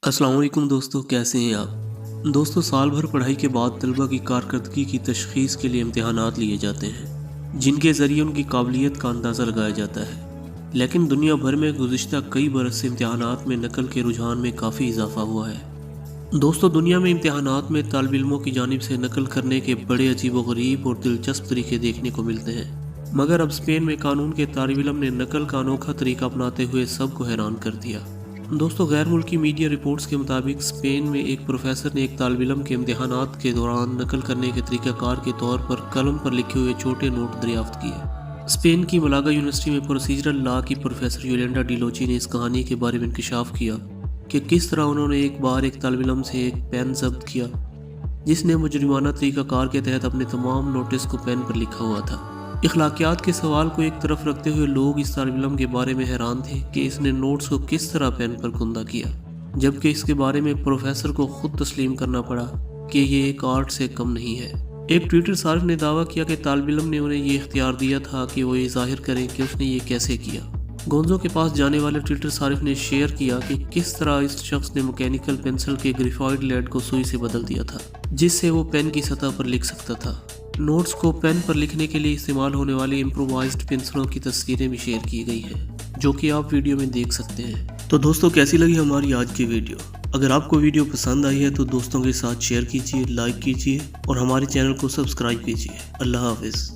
अस्सलाम वालेकुम दोस्तों, कैसे हैं आप। दोस्तों, साल भर पढ़ाई के बाद तलबा की कारकर्दगी की तशख़ीस के लिए इम्तहानात लिए जाते हैं जिनके ज़रिए उनकी काबिलियत का अंदाज़ा लगाया जाता है। लेकिन दुनिया भर में गुज़िश्ता कई बरस से इम्तहानात में नकल के रुझान में काफ़ी इजाफा हुआ है। दोस्तों, दुनिया में इम्तहानात में तालिब इल्मों की जानिब से नकल करने के बड़े अजीब व गरीब और दिलचस्प तरीके देखने को मिलते हैं, मगर अब स्पेन में कानून के तालिब इल्म ने नकल का अनोखा तरीका अपनाते हुए सबको हैरान कर दिया। दोस्तों, गैर मुल्की मीडिया रिपोर्ट्स के मुताबिक स्पेन में एक प्रोफेसर ने एक तालिब इल्म के इम्तहानात के दौरान नकल करने के तरीक़ाकार के तौर पर कलम पर लिखे हुए छोटे नोट दरियाफ्त किए। स्पेन की मलागा यूनिवर्सिटी में प्रोसीजरल लॉ की प्रोफेसर योलेंडा डिलोची ने इस कहानी के बारे में इंकशाफ किया कि किस तरह उन्होंने एक बार एक तालिब इल्म से एक पेन जब्त किया जिसने मुजरिमाना तरीक़ाकार के तहत अपने तमाम नोटिस को पेन पर लिखा हुआ था। इखलाकियात के सवाल को एक तरफ रखते हुए लोग इस तालिब इल्म के बारे में हैरान थे कि इसने नोट्स को किस तरह पेन पर कुंदा किया, जबकि इसके बारे में प्रोफेसर को खुद तस्लीम करना पड़ा कि ये एक आर्ट से कम नहीं है। एक ट्विटर सारिफ ने दावा किया कि तालिब इल्म ने उन्हें ये इख्तियार दिया था कि वो ये जाहिर करें कि उसने ये कैसे किया। गोंजो के पास जाने वाले ट्विटर सारिफ ने शेयर किया कि किस तरह इस शख्स ने मैकेनिकल पेंसिल के ग्रेफाइट लेड को सुई से बदल दिया था जिससे वो पेन की सतह पर लिख सकता था। नोट्स को पेन पर लिखने के लिए इस्तेमाल होने वाली इम्प्रोवाइज्ड पेंसिलों की तस्वीरें भी शेयर की गई हैं, जो कि आप वीडियो में देख सकते हैं। तो दोस्तों, कैसी लगी हमारी आज की वीडियो। अगर आपको वीडियो पसंद आई है तो दोस्तों के साथ शेयर कीजिए, लाइक कीजिए और हमारे चैनल को सब्सक्राइब कीजिए। अल्लाह हाफिज़।